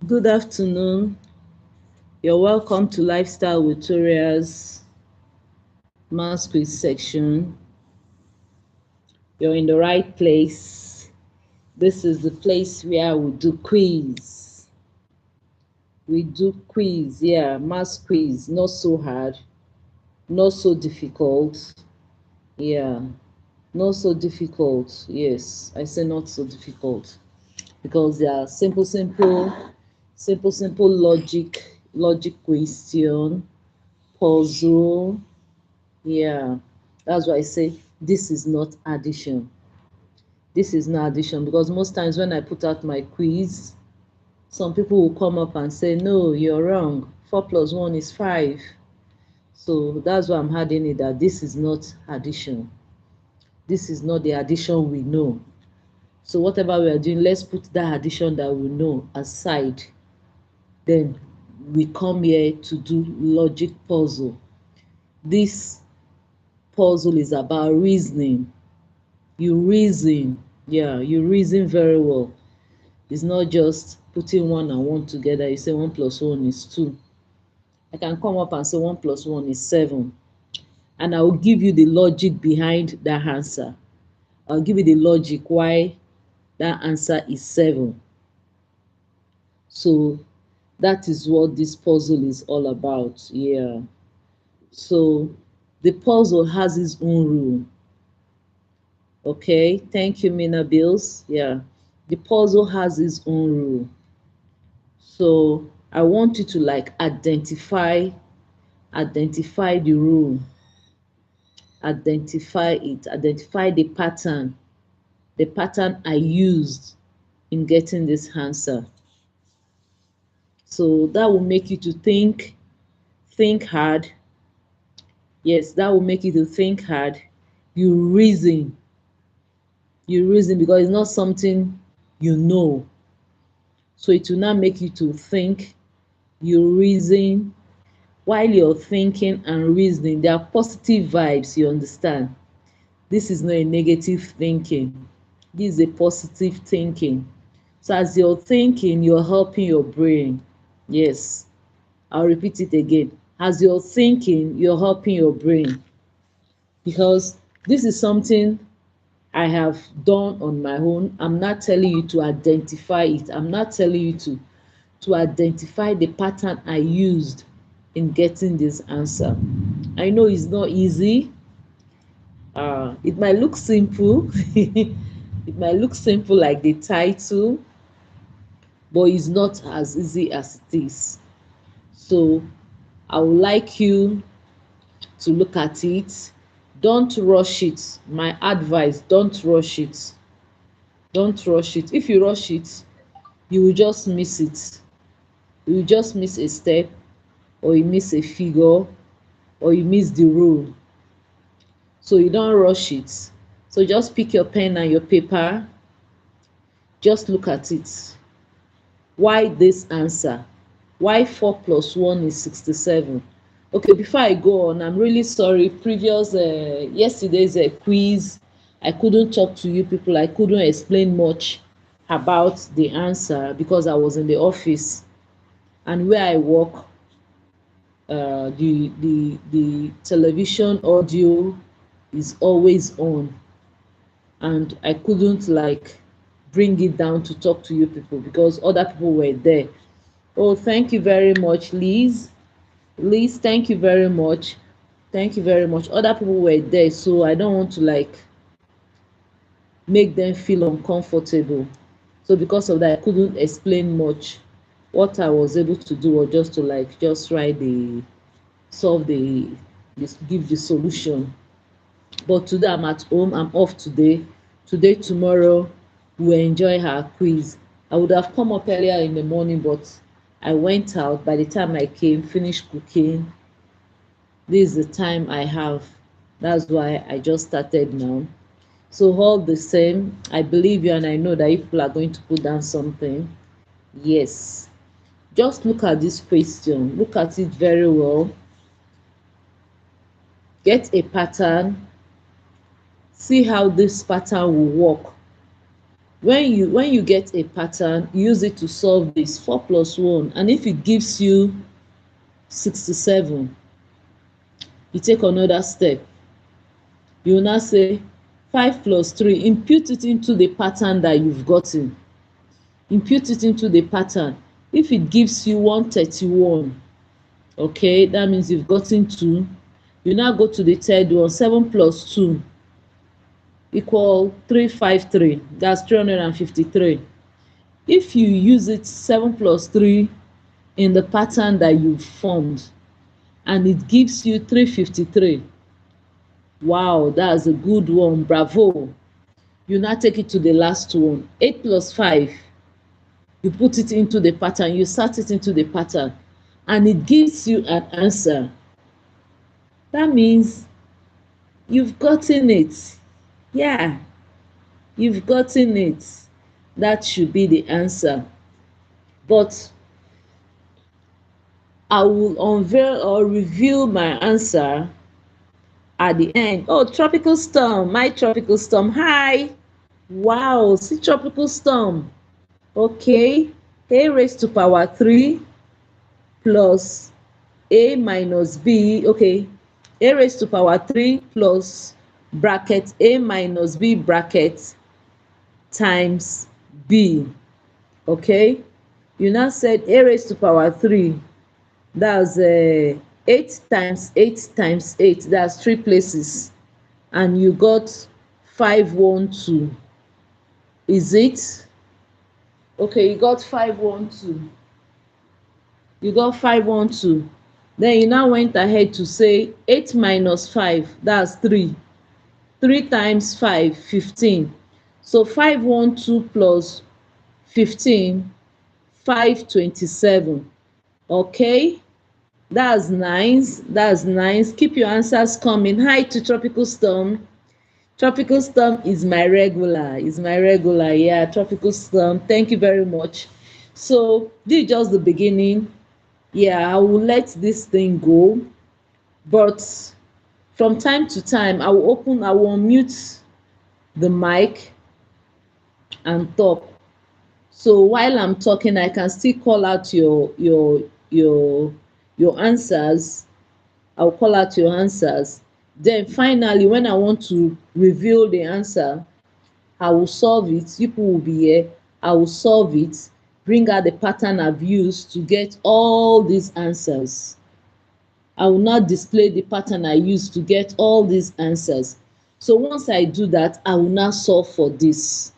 Good afternoon. You're welcome to Lifestyle with Toria's Mass Quiz section. You're in the right place. This is the place where we do quiz. Yeah, mass quiz. Not so hard, not so difficult. Yeah, not so difficult. Yes, I say not so difficult because they are simple logic question, puzzle. Yeah, that's why I say this is not addition. This is not addition because most times when I put out my quiz, some people will come up and say, no, you're wrong. 4 plus 1 is 5. So that's why I'm adding it that this is not addition. This is not the addition we know. So whatever we are doing, let's put that addition that we know aside. Then we come here to do logic puzzle. This puzzle is about reasoning. You reason. Yeah, you reason very well. It's not just putting 1 and 1 together. You say 1 plus 1 is 2. I can come up and say 1 plus 1 is 7. And I will give you the logic behind that answer. I'll give you the logic why that answer is 7. So that is what this puzzle is all about. Yeah. So the puzzle has its own rule. Okay, thank you, Mina Bills. Yeah, the puzzle has its own rule. So I want you to like identify the rule, identify it, identify the pattern I used in getting this answer. So that will make you to think hard. Yes, that will make you to think hard. You reason because it's not something you know. So it will not make you to think. You reason. While you're thinking and reasoning, there are positive vibes, you understand. This is not a negative thinking. This is a positive thinking. So as you're thinking, you're helping your brain. Yes, I'll repeat it again. As you're thinking, you're helping your brain. Because this is something I have done on my own. I'm not telling you to identify it. I'm not telling you to identify the pattern I used in getting this answer. I know it's not easy. It might look simple. It might look simple like the title, but it's not as easy as it is. So I would like you to look at it. Don't rush it. My advice, don't rush it. Don't rush it. If you rush it, you will just miss it. You will just miss a step, or you miss a figure, or you miss the rule. So you don't rush it. So just pick your pen and your paper. Just look at it. Why this answer? Why 4 plus 1 is 67? Okay, before I go on, I'm really sorry. Yesterday's quiz, I couldn't talk to you people. I couldn't explain much about the answer because I was in the office, and where I work, the television audio is always on, and I couldn't like bring it down to talk to you people because other people were there. Oh, thank you very much, Liz. Liz, thank you very much. Thank you very much. Other people were there, so I don't want to like make them feel uncomfortable. So because of that, I couldn't explain much. What I was able to do was just to like just write the solve the this give the solution. But today I'm at home, I'm off today. Today, tomorrow, we'll enjoy our quiz. I would have come up earlier in the morning, but I went out. By the time I came, finished cooking, this is the time I have. That's why I just started now. So all the same, I believe you and I know that you people are going to put down something. Yes. Just look at this question. Look at it very well. Get a pattern. See how this pattern will work When you get a pattern, use it to solve this 4 plus 1, and if it gives you 67, you take another step. You will now say 5 plus 3, impute it into the pattern that you've gotten. Impute it into the pattern. If it gives you 131, okay, that means you've gotten 2. You now go to the third one. 7 plus 2 equal 353. That's 353. If you use it 7 plus 3 in the pattern that you've formed and it gives you 353, wow, that's a good one. Bravo. You now take it to the last one. 8 plus 5, you put it into the pattern, you start it into the pattern, and it gives you an answer. That means you've gotten it. Yeah, you've gotten it. That should be the answer. But I will unveil or reveal my answer at the end. Oh, tropical storm, my tropical storm. Hi. Wow, see tropical storm. Okay, a raised to power 3 plus a minus b. Okay, a raised to power 3 plus bracket a minus b bracket times b. Okay, you now said a raised to power 3, that's 8 times 8 times 8, that's 3 places, and you got 512. Is it? Okay, you got 512. You got 512. Then you now went ahead to say 8 minus 5, that's 3. 3 times 5, 15. So 512 plus 15, 527. Okay, that's nice. That's nice. Keep your answers coming. Hi to tropical storm. Tropical storm is my regular. Is my regular. Yeah, tropical storm. Thank you very much. So this is just the beginning. Yeah, I will let this thing go, but from time to time I will unmute the mic and talk. So while I'm talking, I can still call out your answers. I'll call out your answers. Then finally, when I want to reveal the answer, I will solve it. People will be here. I will solve it, bring out the pattern I've used to get all these answers. I will not display the pattern I used to get all these answers. So once I do that, I will now solve for this.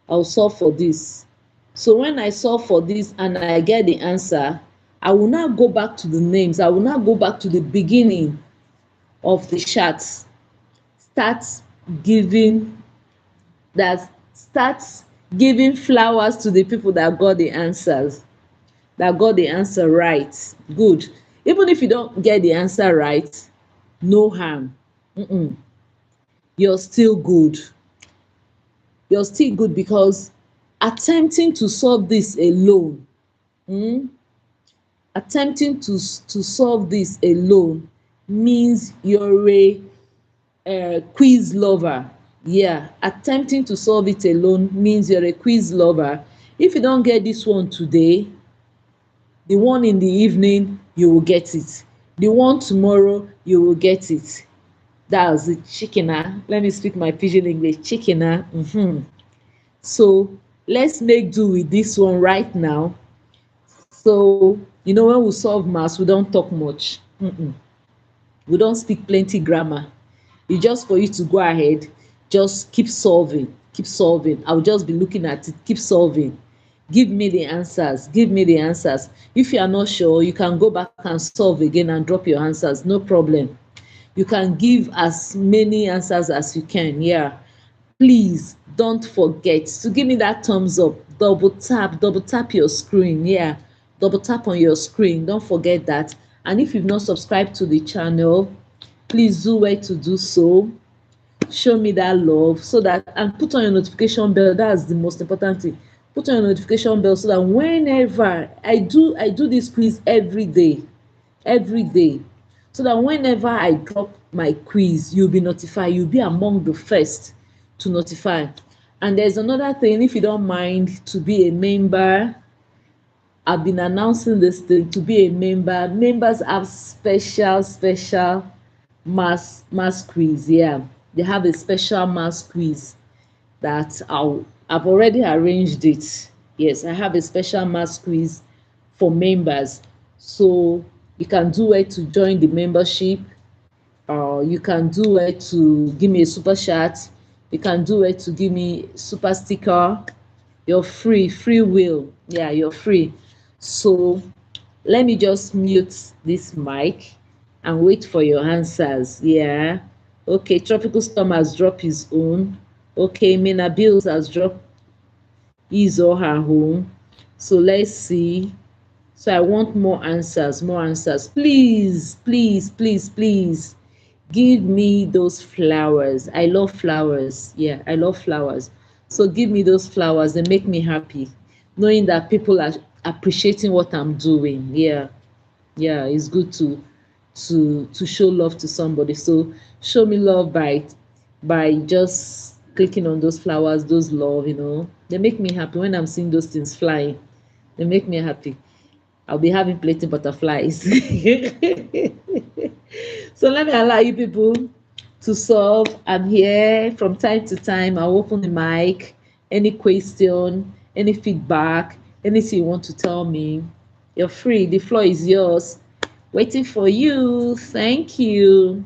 I will solve for this. So when I solve for this and I get the answer, I will now go back to the names. I will now go back to the beginning of the chart. Start giving flowers to the people that got the answers, that got the answer right. Good. Even if you don't get the answer right, no harm. You're still good. You're still good because attempting to solve this alone, attempting to solve this alone means you're a quiz lover. Yeah, attempting to solve it alone means you're a quiz lover. If you don't get this one today, the one in the evening, you will get it. The one tomorrow, you will get it. That's it, chickena. Let me speak my pidgin English, chickena. So let's make do with this one right now. So when we solve maths, we don't talk much. We don't speak plenty grammar. It's just for you to go ahead, just keep solving, keep solving. I'll just be looking at it, keep solving. Give me the answers, give me the answers. If you are not sure, you can go back and solve again and drop your answers, no problem. You can give as many answers as you can. Yeah, please don't forget to give me that thumbs up. Double tap your screen. Yeah, double tap on your screen, don't forget that. And if you've not subscribed to the channel, please do where to do so. Show me that love, so that, and put on your notification bell. That's the most important thing. Put on your notification bell so that whenever I do this quiz every day, so that whenever I drop my quiz, you'll be notified. You'll be among the first to notify. And there's another thing, if you don't mind to be a member, I've been announcing this thing to be a member. Members have special mass quiz. Yeah, they have a special mass quiz that I've already arranged it. Yes, I have a special mass quiz for members. So you can do it to join the membership. You can do it to give me a super chat. You can do it to give me super sticker. You're free will. Yeah, you're free. So let me just mute this mic and wait for your answers. Yeah. Okay, Tropical Storm has dropped his own. Okay, Mina Bills has dropped his or her own. So let's see. So I want more answers, more answers. Please. Give me those flowers. I love flowers. Yeah, I love flowers. So give me those flowers. They make me happy. Knowing that people are appreciating what I'm doing. Yeah, yeah, it's good to show love to somebody. So show me love by just clicking on those flowers, those love, they make me happy when I'm seeing those things flying. They make me happy. I'll be having plenty butterflies. So let me allow you people to solve. I'm here from time to time. I'll open the mic. Any question, any feedback, anything you want to tell me, you're free. The floor is yours. Waiting for you. Thank you.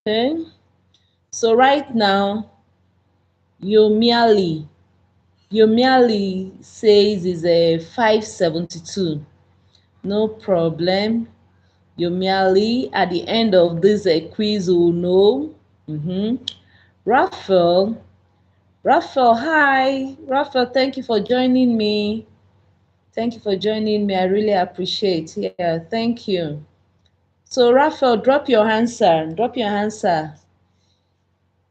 Okay. So right now, Yomiali. Yomiali says is a 572. No problem. Yomiali, at the end of this quiz, will know. Raphael. Raphael, hi. Raphael, thank you for joining me. Thank you for joining me. I really appreciate. Yeah, thank you. So, Raphael, drop your answer. Drop your answer.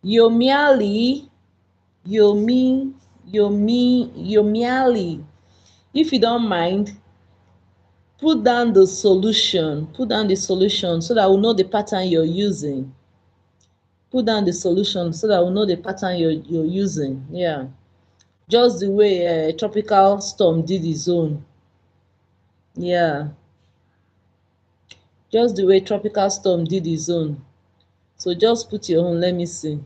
Yomiali. Yomiali. If you don't mind, put down the solution. Put down the solution so that we'll know the pattern you're using. Put down the solution so that we'll know the pattern you're using. Yeah. Just the way tropical storm did his own. Yeah. Just the way tropical storm did his own. So just put your own. Let me see.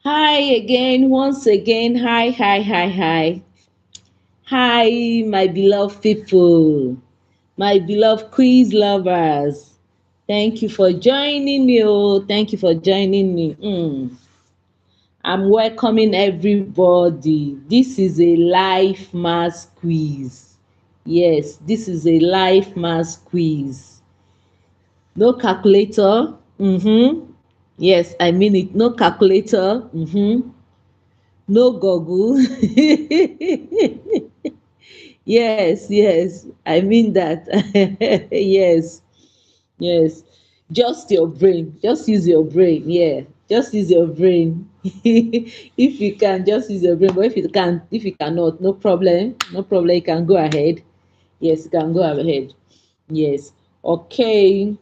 Hi again, once again. Hi, hi, hi, hi. Hi, my beloved people, my beloved quiz lovers. Thank you for joining me. Oh, thank you for joining me. I'm welcoming everybody. This is a live mass quiz. Yes, this is a live mass quiz. No calculator. Yes, I mean it. No calculator. No Google. Yes, yes, I mean that. Yes, yes. Just your brain. Just use your brain. Yeah. Just use your brain. If you can, just use your brain. But if you cannot, no problem. No problem. You can go ahead. Yes, you can go ahead. Yes. Okay.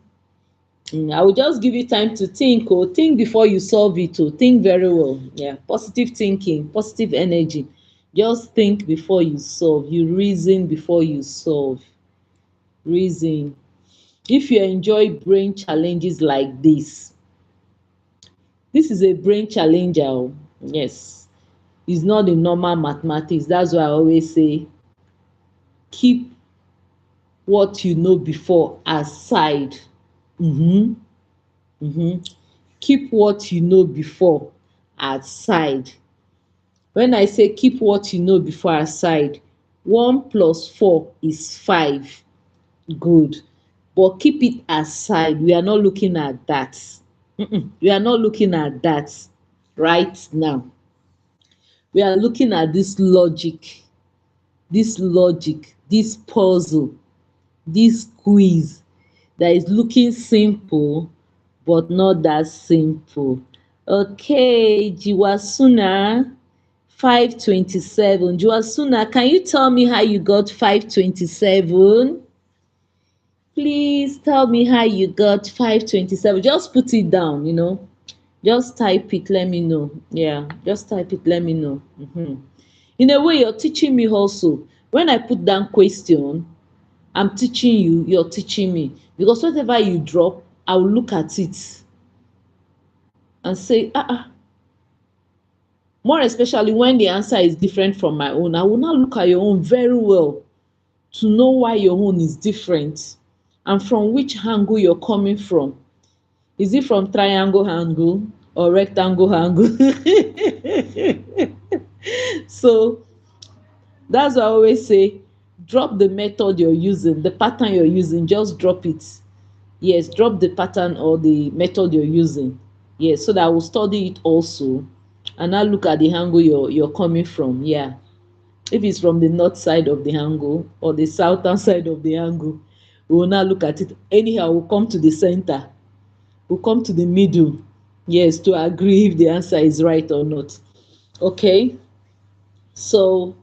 I will just give you time to think. Oh, think before you solve it. Oh, think very well. Yeah. Positive thinking, positive energy. Just think before you solve. You reason before you solve. Reason. If you enjoy brain challenges like this is a brain challenger. Oh. Yes. It's not the normal mathematics. That's why I always say keep what you know before aside. um Keep what you know before aside. When I say keep what you know before aside, 1 plus 4 is 5. Good. But keep it aside. We are not looking at that. We are not looking at that right now. We are looking at this logic, this puzzle, this quiz that is looking simple but not that simple. Okay, Jiwasuna 527. Jiwasuna, can you tell me how you got 527? Please tell me how you got 527. Just put it down. Just type it, let me know. Yeah, just type it, let me know. In a way, you're teaching me also. When I put down question, I'm teaching you, you're teaching me. Because whatever you drop, I will look at it and say, more especially when the answer is different from my own. I will now look at your own very well to know why your own is different and from which angle you're coming from. Is it from triangle angle or rectangle angle? So that's why I always say drop the method you're using, the pattern you're using, just drop it. Yes, drop the pattern or the method you're using. Yes, so that I will study it also and now look at the angle you're coming from. Yeah. If it's from the north side of the angle or the southern side of the angle, we will now look at it. Anyhow, we'll come to the center. We'll come to the middle. Yes, to agree if the answer is right or not. Okay. So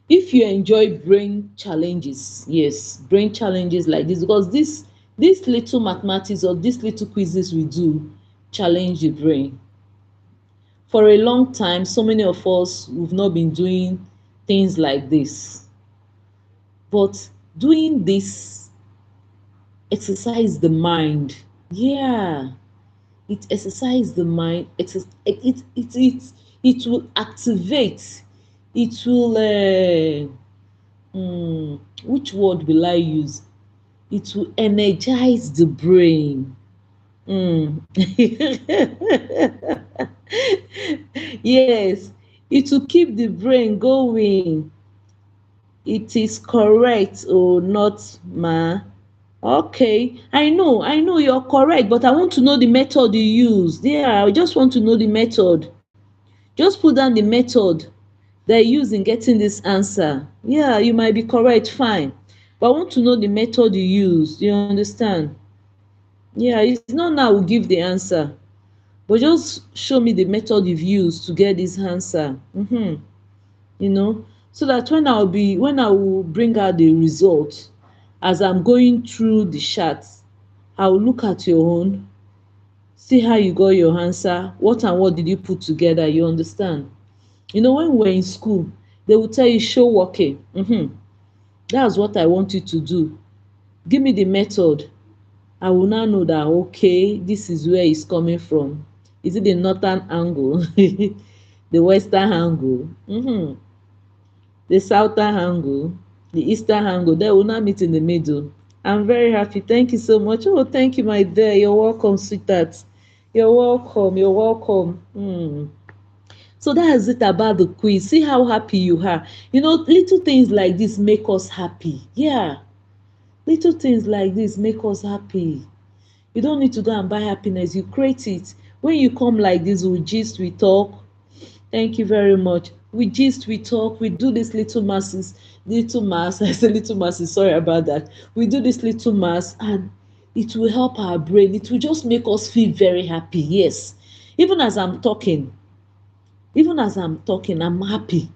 if you enjoy brain challenges, yes, brain challenges like this, because this little mathematics or these little quizzes we do challenge the brain. For a long time, so many of us we've not been doing things like this, but doing this exercise the mind. Yeah, it exercise the mind. It will activate. It will which word will I use? It will energize the brain. Yes, it will keep the brain going. It is correct or not, ma? Okay, I know you're correct, but I want to know the method you use. Yeah, I just want to know the method. Just put down the method that you use in getting this answer. Yeah, you might be correct, fine. But I want to know the method you use. You understand? Yeah, it's not now we'll give the answer, but just show me the method you've used to get this answer. You know, so that when I will bring out the result, as I'm going through the charts, I will look at your own, see how you got your answer, what and what did you put together, you understand? When we were in school, they will tell you show working. That's what I want you to do. Give me the method. I will now know that okay, this is where it's coming from. Is it the northern angle, the western angle, the southern angle, the eastern angle? They will now meet in the middle. I'm very happy. Thank you so much. Oh, thank you, my dear. You're welcome, sweetheart. You're welcome. You're welcome. So that is it about the quiz. See how happy you are. Little things like this make us happy. Yeah. Little things like this make us happy. You don't need to go and buy happiness. You create it. When you come like this, we gist, we talk. Thank you very much. we gist, we talk, we do this little mass. I say little masses, sorry about that. We do this little mass, and it will help our brain. It will just make us feel very happy. Yes. Even as I'm talking, I'm happy.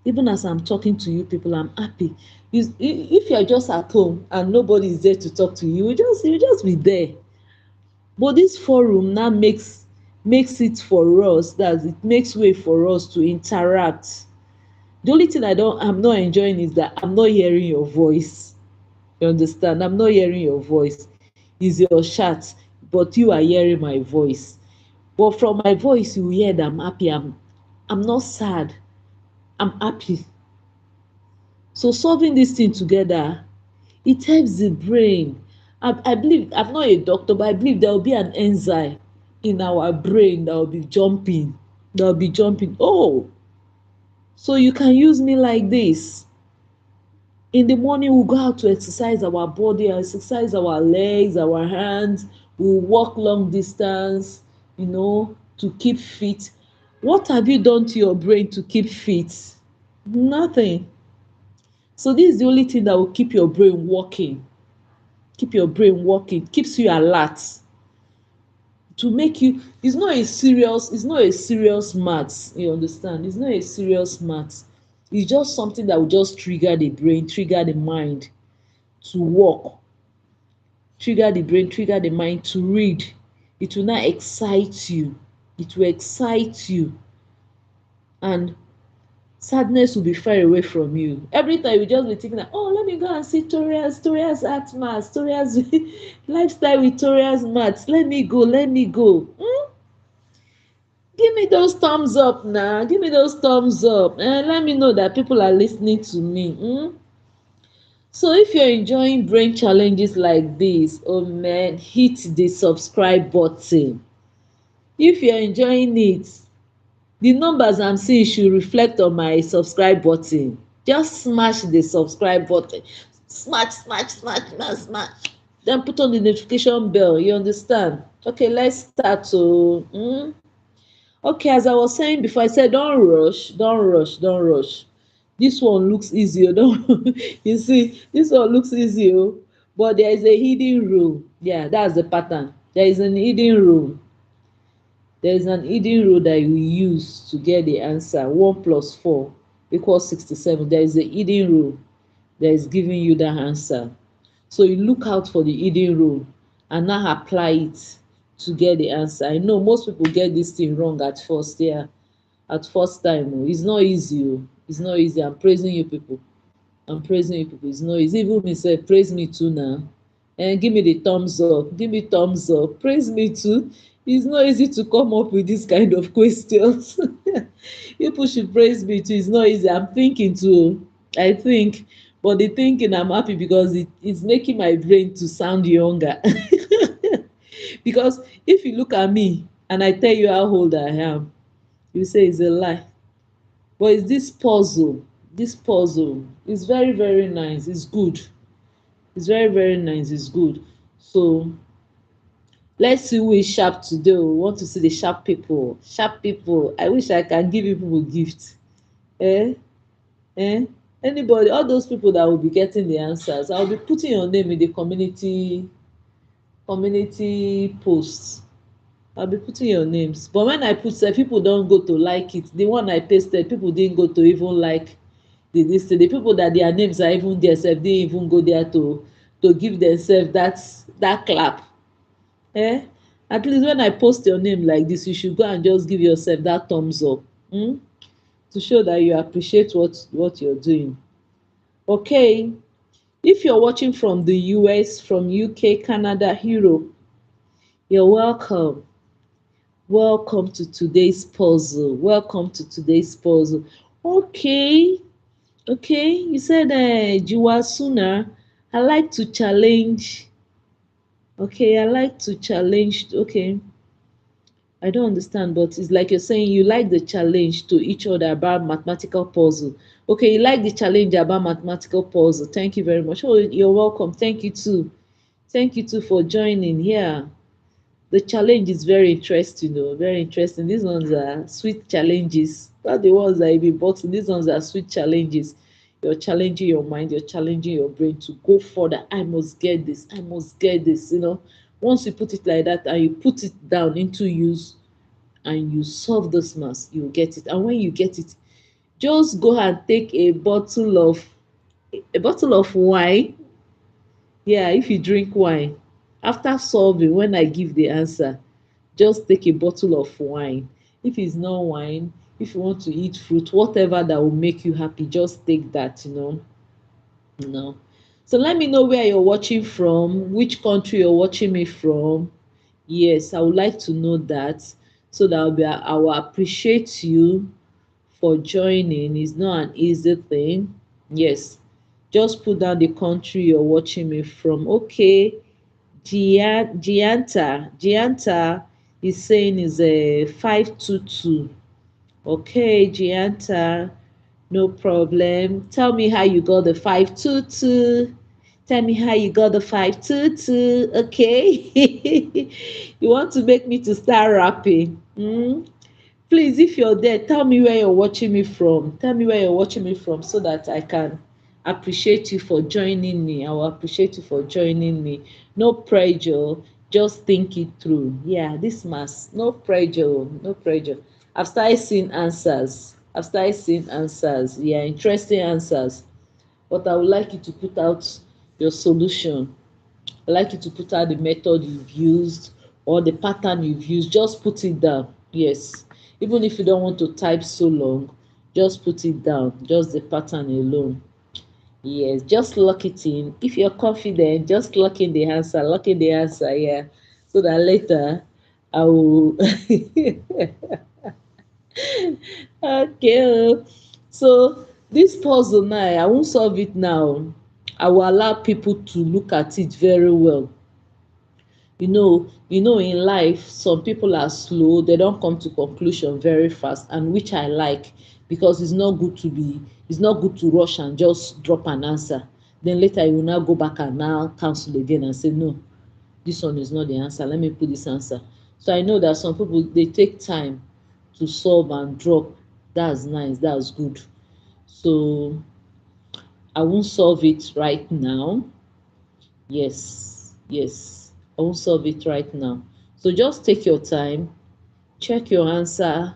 Even as I'm talking to you people, I'm happy. If you're just at home and nobody is there to talk to you, you just be there. But this forum now makes it for us, that it makes way for us to interact. The only thing I'm not enjoying is that I'm not hearing your voice. You understand? I'm not hearing your voice. It's your chat, but you are hearing my voice. But from my voice, you hear that I'm happy. I'm not sad. I'm happy. So solving this thing together, it helps the brain. I believe, I'm not a doctor, but I believe there will be an enzyme in our brain that will be jumping. That will be jumping. Oh, so you can use me like this. In the morning, we'll go out to exercise our body, exercise our legs, our hands. We'll walk long distance, to keep fit. What have you done to your brain to keep fit? Nothing. So this is the only thing that will keep your brain working. Keep your brain working, keeps you alert, to make you, it's not a serious maths, you understand? It's not a serious maths. It's just something that will just trigger the brain, trigger the mind to work, trigger the brain, trigger the mind to read. It will not excite you. It will excite you, and sadness will be far away from you. Every time you just be thinking that, oh, let me go and see Toria's art maths, Toria's lifestyle with Toria's maths. Let me go. Give me those thumbs up now. Give me those thumbs up. And let me know that people are listening to me. So if you're enjoying brain challenges like this, oh man, hit the subscribe button. If you're enjoying it, the numbers I'm seeing should reflect on my subscribe button. Just smash the subscribe button. Smash. Then put on the notification bell. You understand? Okay, let's start. Okay, as I was saying before, I said don't rush. This one looks easy. Don't you see? This one looks easy, but there is a hidden rule. Yeah, that's the pattern. There is an hidden rule. There is an hidden rule that you use to get the answer. 1 plus 4 equals 67. There is a hidden rule that is giving you that answer. So you look out for the hidden rule and now apply it to get the answer. I know most people get this thing wrong at first. Yeah, at first time. It's not easy. It's not easy. I'm praising you people. It's not easy. Even me say praise me too now. And give me the thumbs up. Give me thumbs up. Praise me too. It's not easy to come up with this kind of questions. People should praise me too. It's not easy. I'm thinking too. I think, but the thinking, I'm happy because it's making my brain to sound younger. Because if you look at me and I tell you how old I am, you say it's a lie. But it's this puzzle is very, very nice. It's good. It's very, very nice. It's good. So let's see who is sharp today. We want to see the sharp people. Sharp people. I wish I can give you people gifts. Eh? Eh? Anybody, all those people that will be getting the answers, I'll be putting your name in the community posts. I'll be putting your names. But when I put, say people don't go to like it. The one I pasted, people didn't go to even like the people that their names are even there sef didn't even go there to give themselves that clap. Eh? At least when I post your name like this, you should go and just give yourself that thumbs up. To show that you appreciate what you're doing. Okay. If you're watching from the US, from UK, Canada, Europe, you're welcome. Welcome to today's puzzle. Okay. You said, Jiwa Sooner, I like to challenge. Okay, I like to challenge. Okay, I don't understand, but it's like you're saying you like the challenge to each other about mathematical puzzle. Okay, you like the challenge about mathematical puzzle. Thank you very much. Oh, you're welcome. Thank you too. Thank you too for joining. Yeah, the challenge is very interesting, though. Very interesting. These ones are sweet challenges. Not the ones that you be bottling. These ones are sweet challenges. You're challenging your mind, you're challenging your brain to go further. I must get this, I must get this, Once you put it like that and you put it down into use and you solve this mass, you get it. And when you get it, just go and take a bottle of wine. Yeah, if you drink wine, after solving, when I give the answer, just take a bottle of wine. If it's not wine, if you want to eat fruit, whatever that will make you happy, just take that. So let me know where you're watching from, which country you're watching me from. Yes, I would like to know that, so that I will appreciate you for joining. It's not an easy thing. Yes, just put down the country you're watching me from. Okay, Gianta is saying is a 522. Okay, Gianta, no problem. Tell me how you got the 522. Tell me how you got the 522. Okay. You want to make me to start rapping? Please, if you're there, tell me where you're watching me from. Tell me where you're watching me from, so that I can appreciate you for joining me. I will appreciate you for joining me. No pressure, just think it through. Yeah, this mass, no pressure, no pressure. I've started seeing answers. Yeah, interesting answers. But I would like you to put out your solution. I like you to put out the method you've used or the pattern you've used. Just put it down. Yes. Even if you don't want to type so long, just put it down. Just the pattern alone. Yes. Just lock it in. If you're confident, just lock in the answer. Lock in the answer, yeah. So that later I will okay. So this puzzle now, I won't solve it now. I will allow people to look at it very well. In life, some people are slow, they don't come to conclusion very fast, and which I like, because it's not good to rush and just drop an answer. Then later you will now go back and now cancel again and say, no, this one is not the answer, let me put this answer. So I know that some people, they take time to solve and drop. That's nice, that's good. So I won't solve it right now. Yes, I won't solve it right now. So just take your time, check your answer.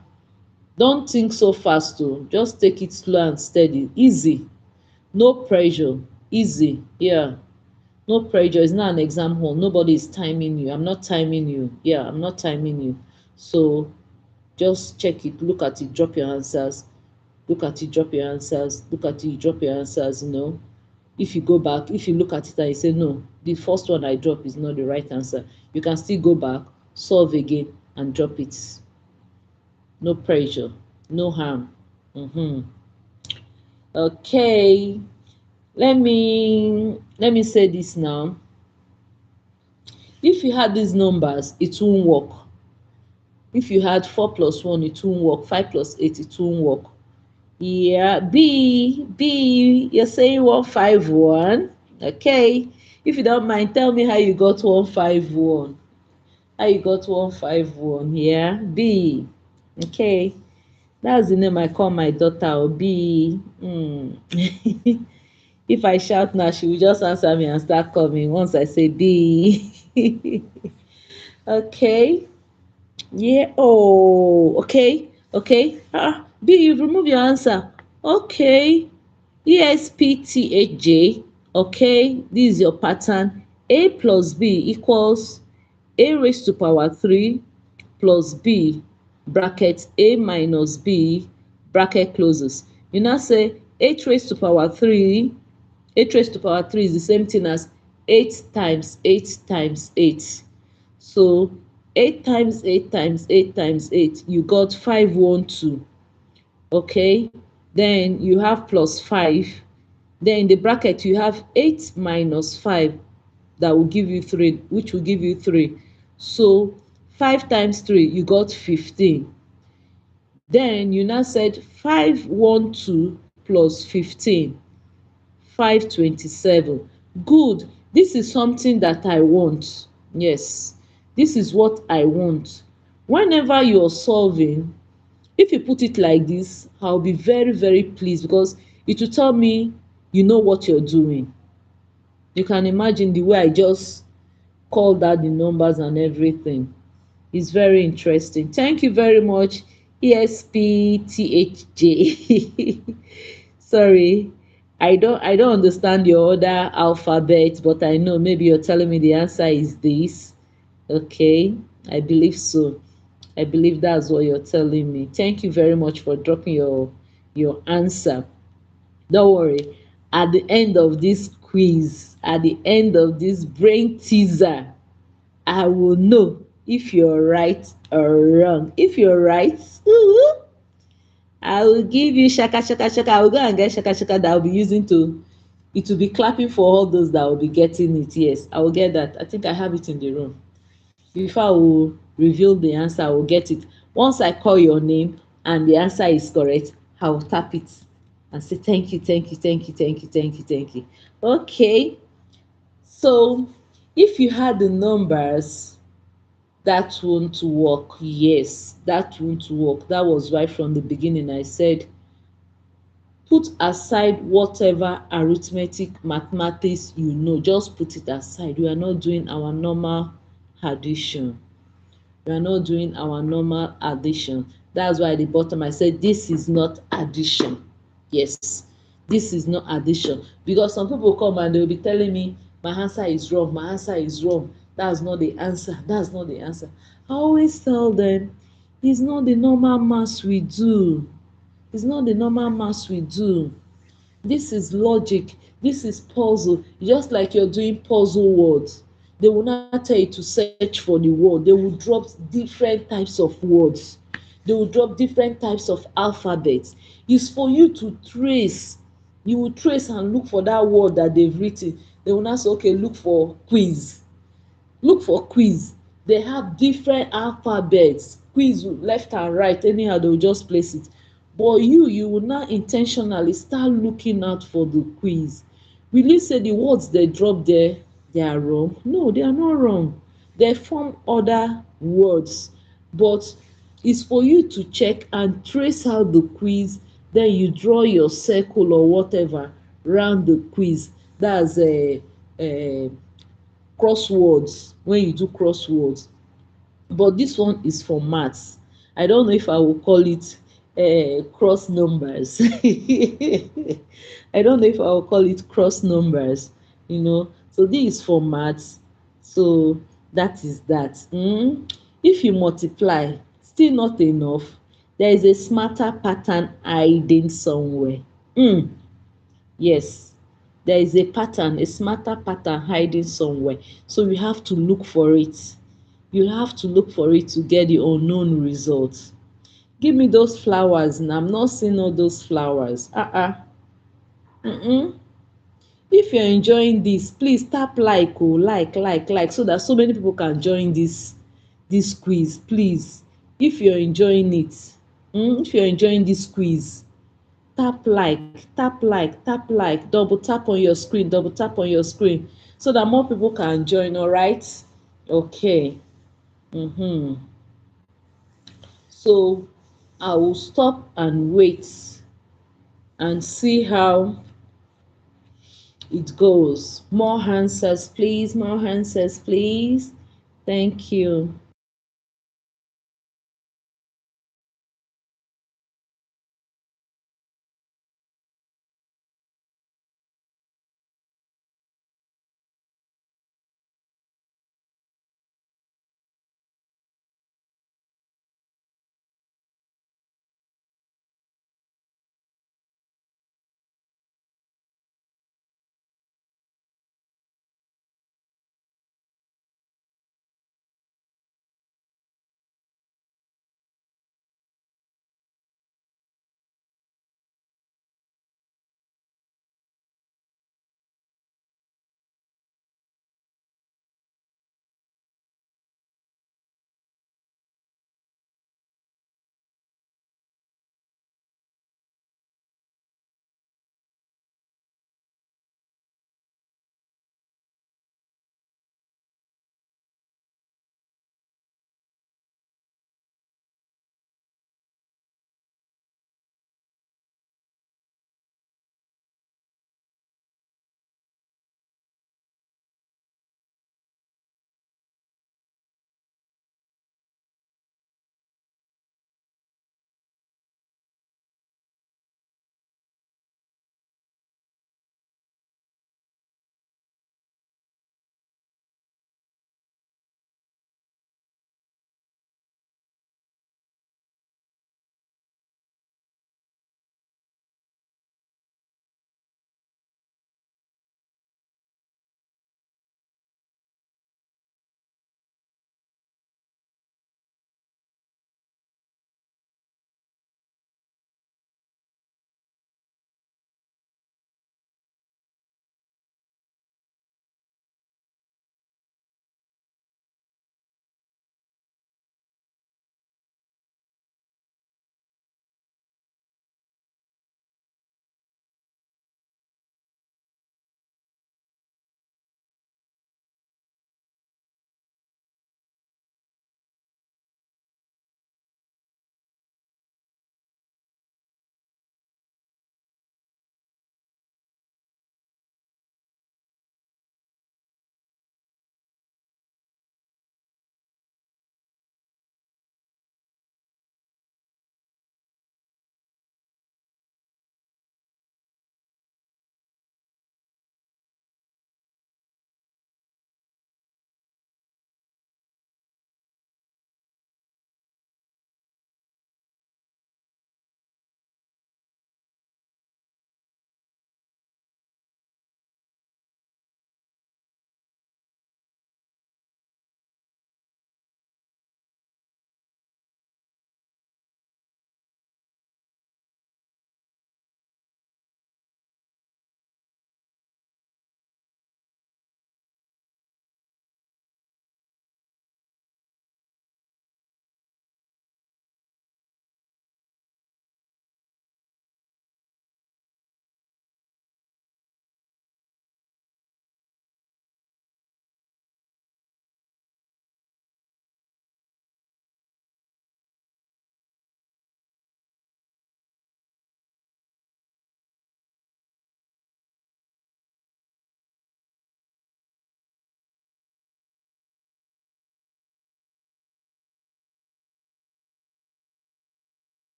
Don't think so fast though. Just take it slow and steady. Easy. No pressure. Easy. Yeah. No pressure. It's not an exam hall. Nobody is timing you. I'm not timing you. Yeah, I'm not timing you. So just check it, look at it, drop your answers. Look at it, drop your answers. Look at it, drop your answers. If you go back, if you look at it and you say, no, the first one I drop is not the right answer, you can still go back, solve again, and drop it. No pressure, no harm. Okay, let me say this now. If you had these numbers, it won't work. If you had 4 plus 1, it won't work. 5 plus 8, it won't work. Yeah, B, you're saying 151. Okay. If you don't mind, tell me how you got 151. How you got 151? Yeah, B. Okay. That's the name I call my daughter, B. If I shout now, she will just answer me and start coming once I say B. Okay. Yeah. Oh, okay. Okay. B, you've removed your answer. Okay. ESPTHJ. Okay. This is your pattern. A plus B equals A raised to power 3 plus B bracket A minus B bracket closes. You now say 8 raised to power 3. 8 raised to power 3 is the same thing as 8 times 8 times 8. So 8 times 8 times 8 times 8, you got 512. Okay, then you have plus 5. Then in the bracket you have 8 minus 5, that will give you 3, which will give you 3. So 5 times 3, you got 15. Then you now said 512 plus 15, 527. Good. This is something that I want. Yes, this is what I want. Whenever you're solving, If you put it like this, I'll be very, very pleased, because it will tell me you know what you're doing. You can imagine the way I just called out the numbers and everything. It's very interesting. Thank you very much, ESPTHJ. Sorry, I don't understand your other alphabet, but I know maybe you're telling me the answer is this. Okay, I believe so. I believe that's what you're telling me. Thank you very much for dropping your answer. Don't worry. At the end of this quiz, at the end of this brain teaser, I will know if you're right or wrong. If you're right, I will give you shaka shaka shaka. I will go and get shaka shaka that I'll be using to, it will be clapping for all those that will be getting it. Yes, I will get that. I think I have it in the room. Before I will reveal the answer, I will get it. Once I call your name and the answer is correct, I will tap it and say thank you, thank you, thank you, thank you, thank you, thank you. Okay, so if you had the numbers, that won't work. Yes, that won't work. That was right from the beginning. I said put aside whatever arithmetic mathematics you know, just put it aside. We are not doing our normal addition. We are not doing our normal addition. That's why at the bottom I said this is not addition. Yes, this is not addition, because some people come and they will be telling me my answer is wrong, my answer is wrong, that's not the answer, that's not the answer. I always tell them it's not the normal maths we do. It's not the normal maths we do. This is logic, this is puzzle. Just like you're doing puzzle words, they will not tell you to search for the word. They will drop different types of words, they will drop different types of alphabets. It's for you to trace. You will trace and look for that word that they've written. They will not say okay, look for quiz, look for quiz. They have different alphabets, quiz left and right, anyhow they will just place it. But you will now intentionally start looking out for the quiz. Will you say the words they drop there, they are wrong? No, they are not wrong. They form other words, but it's for you to check and trace out the quiz. Then you draw your circle or whatever round the quiz. That's a crosswords, when you do crosswords. But this one is for maths. I don't know if I will call it cross numbers. I don't know if I will call it cross numbers, so this is for maths. So that is that. If you multiply, still not enough, there is a smarter pattern hiding somewhere. Yes, there is a pattern, a smarter pattern hiding somewhere. So you have to look for it. You have to look for it to get the unknown results. Give me those flowers, and I'm not seeing all those flowers. Mm-mm. If you're enjoying this, please tap like, oh, like, so that so many people can join this quiz. Please, if you're enjoying it, if you're enjoying this quiz, tap like, tap like, tap like, double tap on your screen, double tap on your screen, so that more people can join. All right, okay. So I will stop and wait and see how it goes. More answers please, more answers please. Thank you.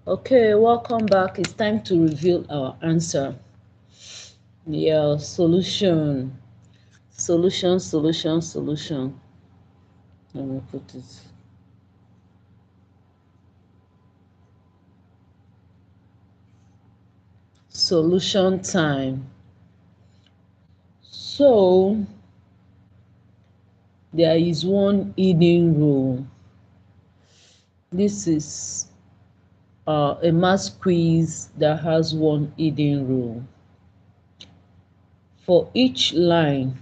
Okay, welcome back. It's time to reveal our answer. Yeah, solution. Solution. Let me put it. Solution time. So, there is one hidden rule. This is a math quiz that has one hidden rule. For each line,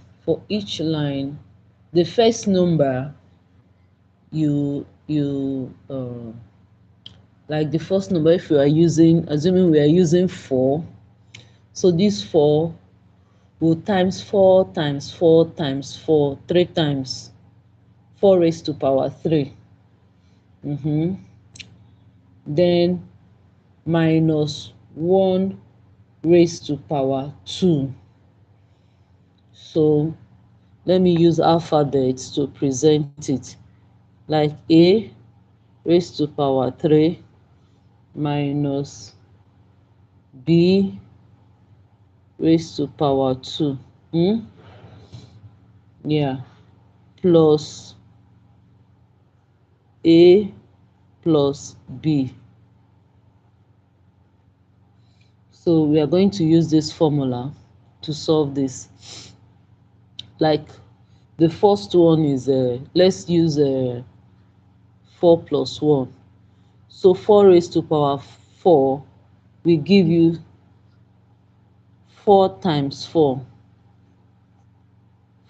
the first number you like the first number, if you are using, assuming we are using 4, so this 4 will times 4 times 4 times 4 3 times, 4 raised to power 3. Then minus 1 raised to power 2. So let me use alphabets to present it, like A raised to power 3 minus B raised to power 2. Yeah, plus A plus B. So we are going to use this formula to solve this. Like the first one is let's use 4 plus 1. So 4 raised to power 4 will give you 4 times 4.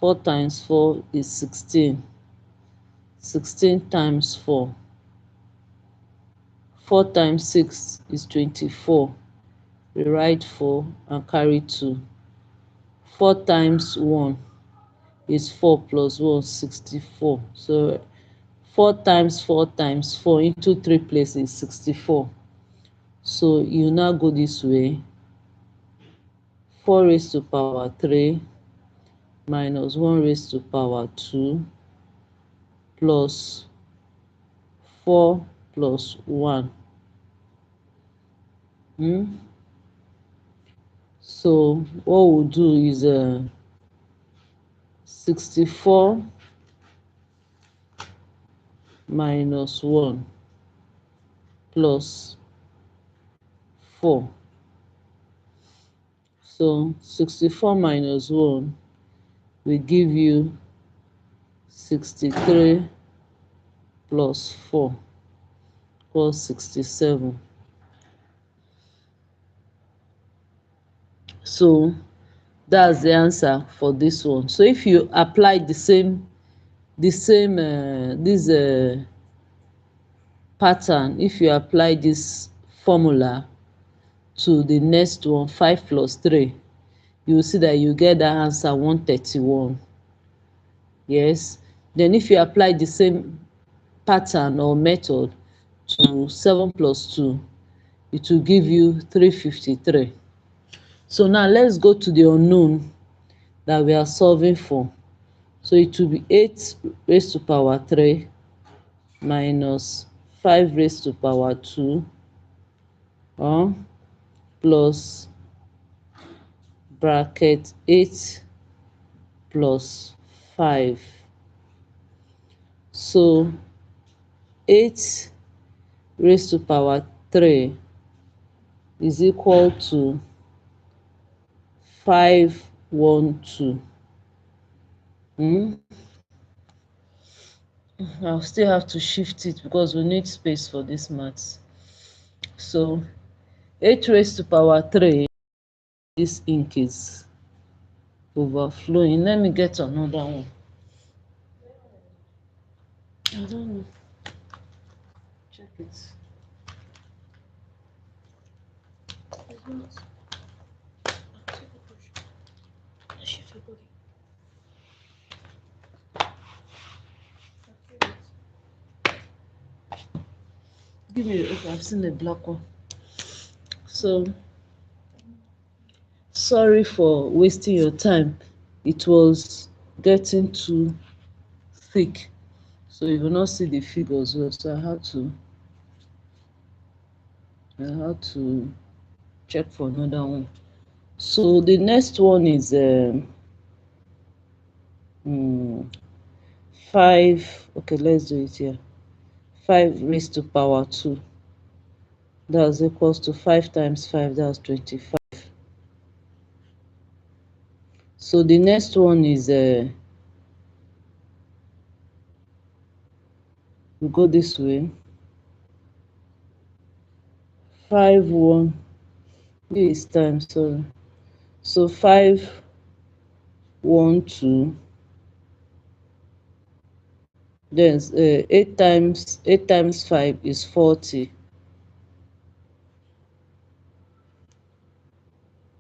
4 times 4 is 16. 16 times 4. 4 times 6 is 24. Rewrite 4 and carry 2. 4 times 1 is 4 plus 1, 64. So 4 times 4 times 4 into 3 places, 64. So you now go this way. 4 raised to power 3 minus 1 raised to power 2 plus 4 plus 1. So what we'll do is 64 minus 1 plus 4. So 64 minus 1 will give you 63 plus 4 equals 67. So that's the answer for this one. So if you apply this pattern, if you apply this formula to the next one, 5 plus 3, you will see that you get that answer 131. Yes. Then if you apply the same pattern or method to 7 plus 2, it will give you 353. So now let's go to the unknown that we are solving for. So it will be 8 raised to power 3 minus 5 raised to power 2 plus bracket 8 plus 5. So 8 raised to power 3 is equal to 512. I'll still have to shift it because we need space for this maths. So 8 raised to power 3, this ink is overflowing. Let me get another one. I don't know. Check it. Give me, okay, I've seen a black one. So sorry for wasting your time. It was getting too thick, so you will not see the figures well, so I had to I had to check for another one. So the next one is 5. Okay, let's do it here. 5 raised to power 2. That's equals to 5 times 5. That's 25. So the next one is we go this way. 5 1. This is time, sorry. So 5 1 2. Then 8 times 5 is 40.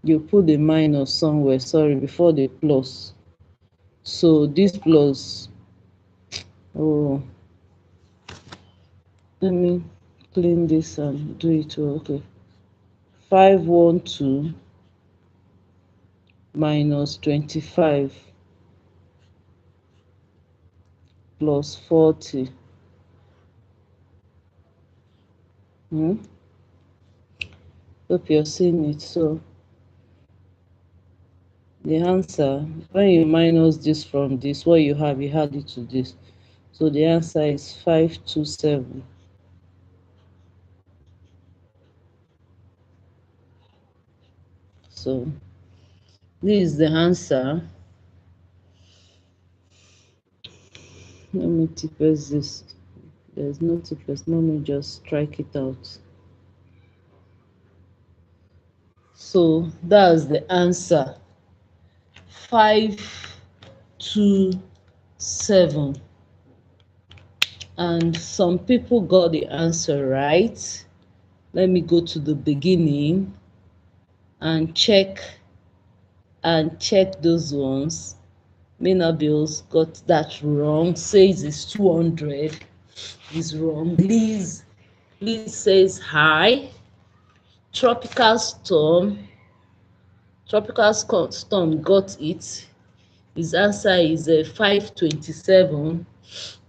You put the minus somewhere, sorry, before the plus. So this plus, oh, let me clean this and do it well. Okay, 512 minus 25 plus 40. Hope you're seeing it. So the answer, when you minus this from this, what you have, you add it to this. So the answer is 527. So this is the answer. Let me tipest this. There's no tipest. Let me just strike it out. So that's the answer. 527. And some people got the answer right. Let me go to the beginning and check those ones. Mina Bills got that wrong, says it's 200. Is wrong. Liz says hi. Tropical storm got it. His answer is 527.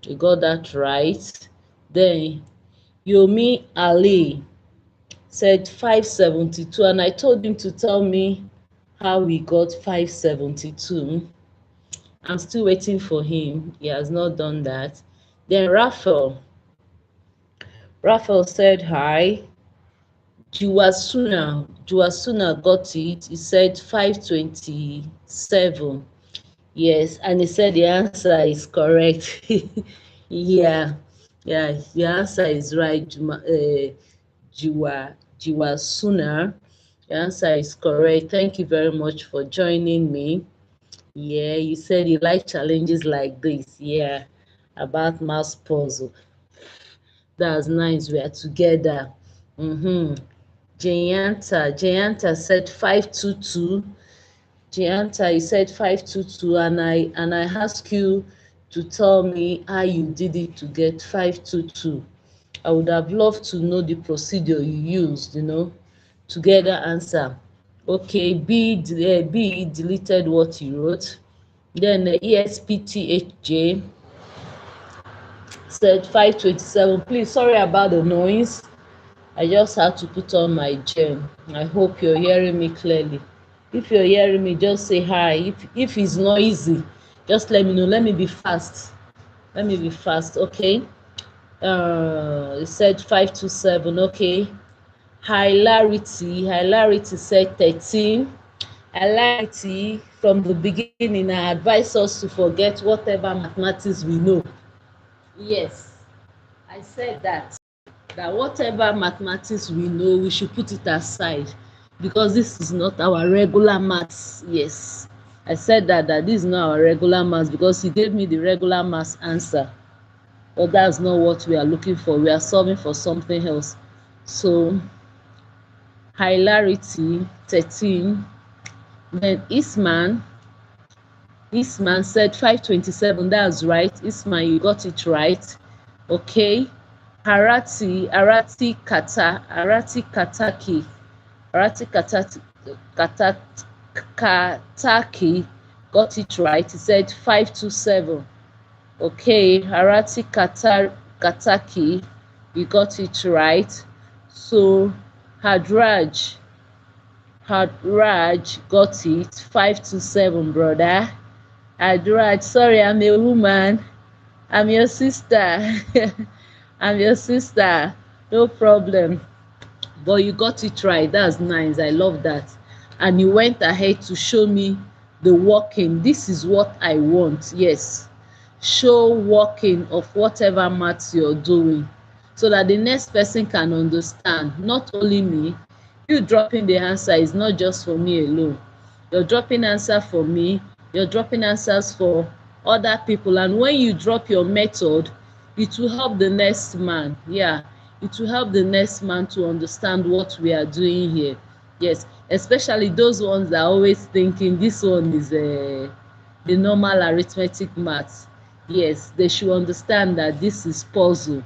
You got that right. Then Yomi Ali said 572, and I told him to tell me how he got 572. I'm still waiting for him. He has not done that. Then Raphael said hi. Juwasuna got it. He said 527. Yes, and he said the answer is correct. Yeah, the answer is right. Jiwasuna. The answer is correct. Thank you very much for joining me. Yeah, you said you like challenges like this. Yeah, about math puzzle. That's nice. We are together. Jayanta said 522. Jayanta, you said 522, and I asked you to tell me how you did it to get 522. I would have loved to know the procedure you used, to get the answer. Okay, B deleted what you wrote. Then ESPTHJ said 527. Please, sorry about the noise. I just had to put on my gem. I hope you're hearing me clearly. If you're hearing me, just say hi. If it's noisy, just let me know. Let me be fast. Okay? It said 527. Okay. Hilarity said 13. Hilarity, from the beginning, I advise us to forget whatever mathematics we know. Yes, I said that whatever mathematics we know, we should put it aside, because this is not our regular maths. Yes, I said that this is not our regular maths, because he gave me the regular maths answer, but that's not what we are looking for. We are solving for something else. So hilarity 13. Then Isman said 527. That's right. Isman, you got it right. Okay. Kataki got it right. He said 527. Okay, Kataki, you got it right. So Hadraj. Hadraj got it. 527, brother. Hadraj, sorry, I'm a woman. I'm your sister. I'm your sister. No problem. But you got it right. That's nice. I love that. And you went ahead to show me the working. This is what I want. Yes. Show working of whatever maths you're doing so that the next person can understand. Not only me. You dropping the answer is not just for me alone. You're dropping answer for me. You're dropping answers for other people. And when you drop your method, it will help the next man. Yeah, it will help the next man to understand what we are doing here. Yes, especially those ones that are always thinking this one is the normal arithmetic maths. Yes, they should understand that this is puzzle.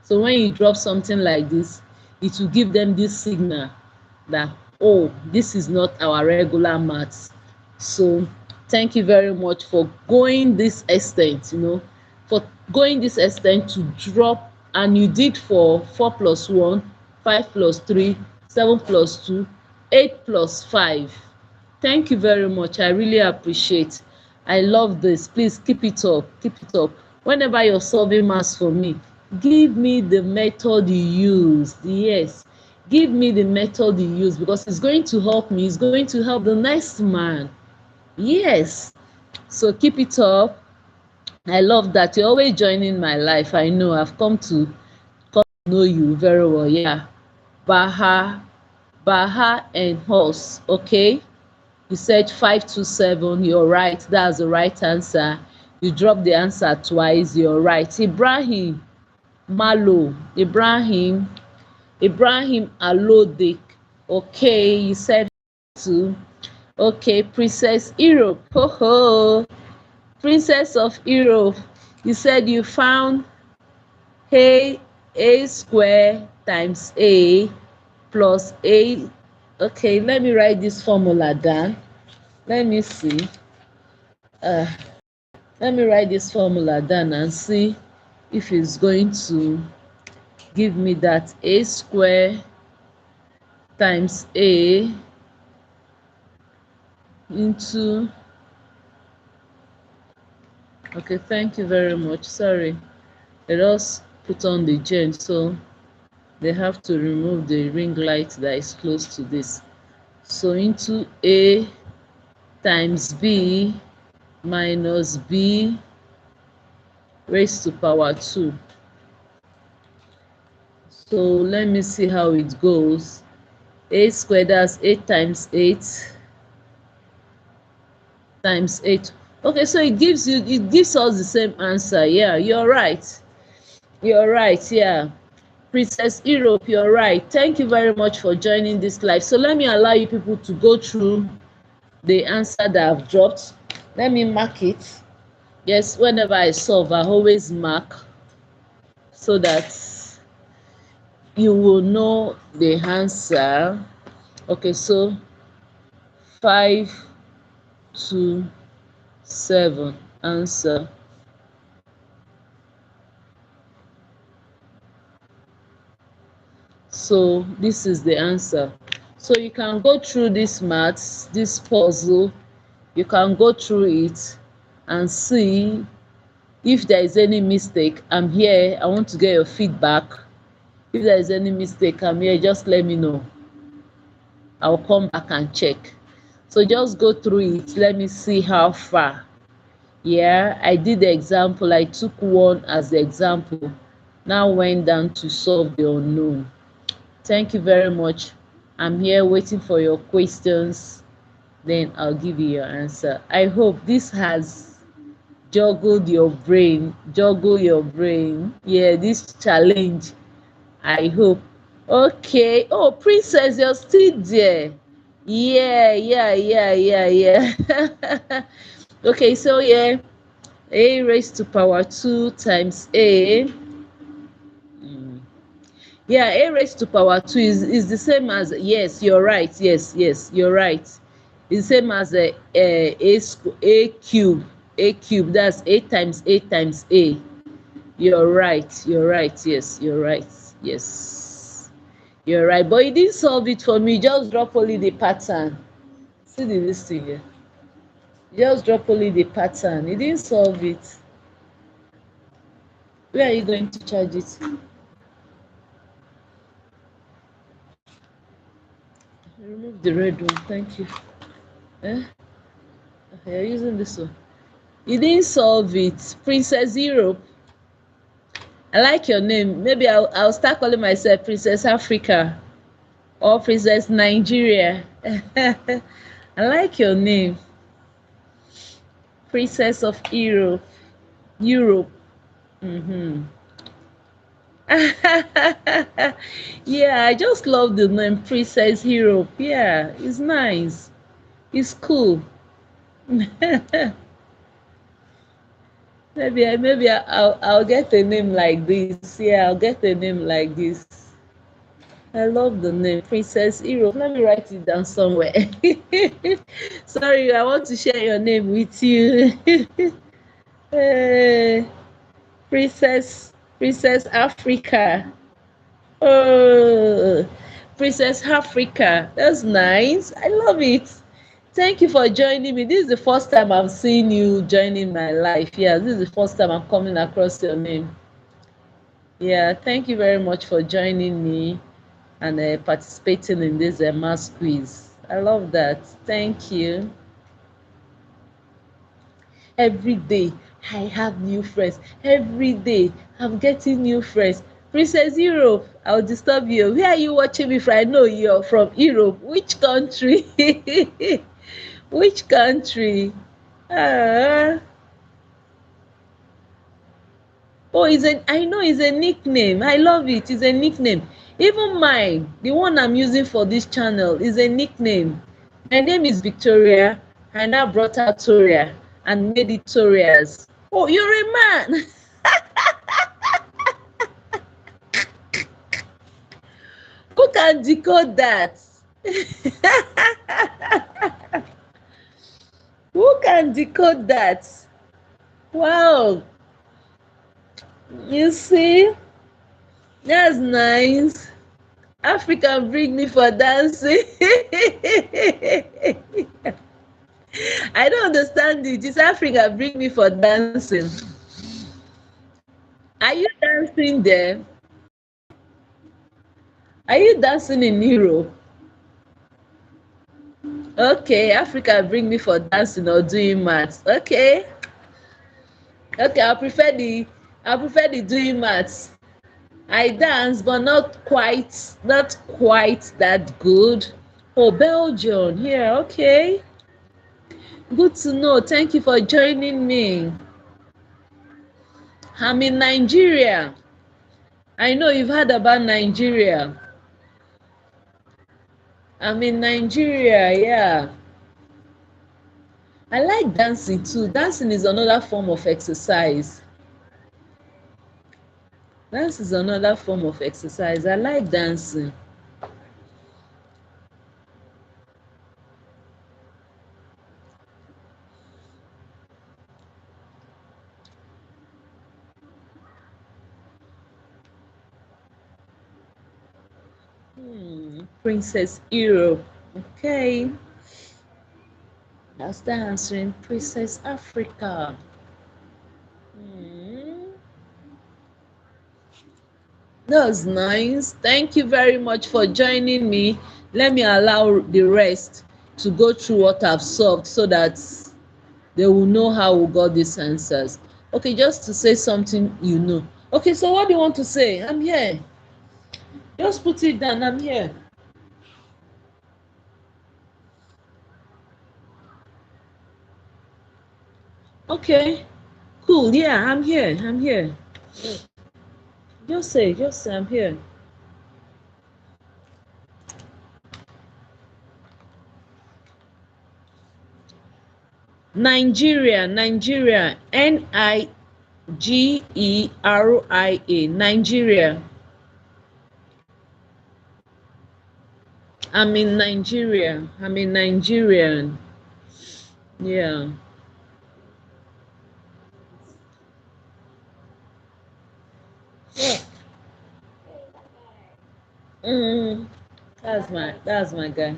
So when you drop something like this, it will give them this signal that, oh, this is not our regular maths. So thank you very much for going this extent, for going this extent to drop. And you did for 4 plus 1, 5 plus 3, 7 plus 2, 8 plus 5. Thank you very much. I really appreciate. I love this. Please keep it up. Keep it up. Whenever you're solving maths for me, give me the method you used. Yes, give me the method you used, because it's going to help me. It's going to help the next man. Yes. So keep it up. I love that you're always joining my life. I know I've come to know you very well. Yeah. Baha and horse. Okay. You said 527. You're right. That's the right answer. You dropped the answer twice. You're right. Ibrahim Malo. Ibrahim Alode. Okay. You said 2. Okay. Princess Europe. Ho ho. Princess of Europe. You said you found a square times a plus a. Okay, let me write this formula down. Let me see. Let me write this formula down and see if it's going to give me that a square times a into. Okay, thank you very much. Sorry, let us put on the gen, so they have to remove the ring light that is close to this. So into a times b minus b raised to power 2. So let me see how it goes. A squared, that's 8 times 8 times 8. Okay, so it gives us the same answer. Yeah, you're right. You're right. Yeah. Princess Europe, you're right. Thank you very much for joining this live. So let me allow you people to go through the answer that I've dropped. Let me mark it. Yes, whenever I solve, I always mark so that you will know the answer. Okay, so 5 to 7 answer. So this is the answer. So you can go through this maths, this puzzle, you can go through it and see if there is any mistake. I'm here. I want to get your feedback. If there is any mistake, I'm here. Just let me know. I'll come back and check. So just go through it. Let me see how far. Yeah, I did the example. I took one as the example. Now went down to solve the unknown. Thank you very much. I'm here waiting for your questions. Then I'll give you your answer. I hope this has juggle your brain. Yeah, this challenge. I hope. Okay. Oh, Princess, you're still there. Yeah. Okay, so yeah, a raised to power 2 times a. Yeah, a raised to power 2 is the same as, yes, you're right. Yes, you're right. It's the same as a cube. A cube, that's 8 times 8 times a. You're right. Yes, you're right. Yes. You're right, but you didn't solve it for me. Just drop only the pattern. See the listing here. Just drop only the pattern. You didn't solve it. Where are you going to charge it? Remove the red one. Thank you. Eh? Okay, you're using this one. You didn't solve it. Princess Europe. I like your name. Maybe I'll start calling myself Princess Africa or Princess Nigeria. I like your name. Princess of Europe. Europe. Mm-hmm. Yeah, I just love the name Princess Europe. Yeah, it's nice. It's cool. Maybe I'll get a name like this. Yeah, I'll get a name like this. I love the name Princess Europe. Let me write it down somewhere. Sorry, I want to share your name with you. Eh, Princess Africa. Oh, Princess Africa. That's nice. I love it. Thank you for joining me. This is the first time I'm seeing you joining my life. Yeah, this is the first time I'm coming across your name. Yeah, thank you very much for joining me and participating in this mass quiz. I love that. Thank you. Every day I have new friends. Every day I'm getting new friends. Princess Europe, I'll disturb you. Where are you watching me from? I know you're from Europe. Which country? Which country? Ah. Oh, I know it's a nickname. I love it. It's a nickname. Even mine, the one I'm using for this channel, is a nickname. My name is Victoria. I now brought out Toria and made it Torias. Oh, you're a man. Who can decode that? Who can decode that? Wow. You see? That's nice. Africa bring me for dancing. I don't understand it. It's Africa bring me for dancing. Are you dancing there? Are you dancing in Europe? Okay, Africa bring me for dancing or doing maths. Okay. Okay, I prefer the doing maths. I dance, but not quite that good. Oh, Belgium. Yeah, okay. Good to know. Thank you for joining me. I'm in Nigeria. I know you've heard about Nigeria. I'm in Nigeria, yeah. I like dancing too. Dancing is another form of exercise. Dance is another form of exercise. I like dancing. Princess Europe. Okay. I'll start answering Princess Africa. Hmm. That was nice. Thank you very much for joining me. Let me allow the rest to go through what I've solved so that they will know how we got these answers. Okay, just to say something you know. Okay, so what do you want to say? I'm here. Just put it down. I'm here. Okay, cool. Yeah, I'm here. I'm here. Just say I'm here. Nigeria, Nigeria, Nigeria. I'm in Nigeria. I'm a Nigerian. Yeah. Mm, that's my guy.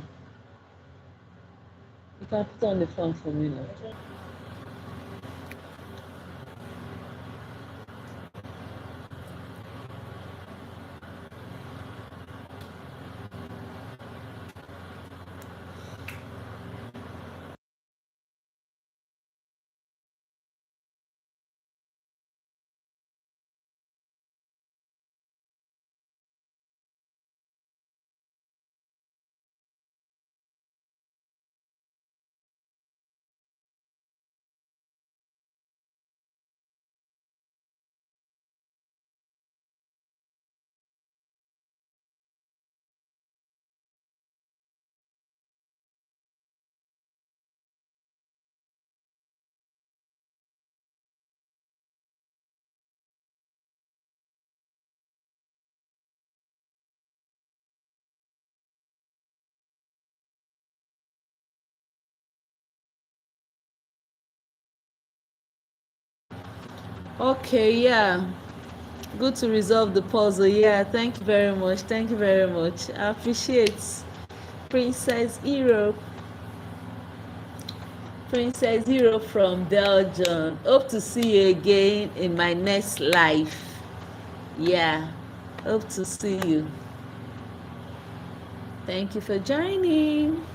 You can put on the phone for me now. Okay, yeah. Good to resolve the puzzle. Yeah, thank you very much. Thank you very much. I appreciate Princess Hero. Princess Hero from Belgium. Hope to see you again in my next life. Yeah, hope to see you. Thank you for joining.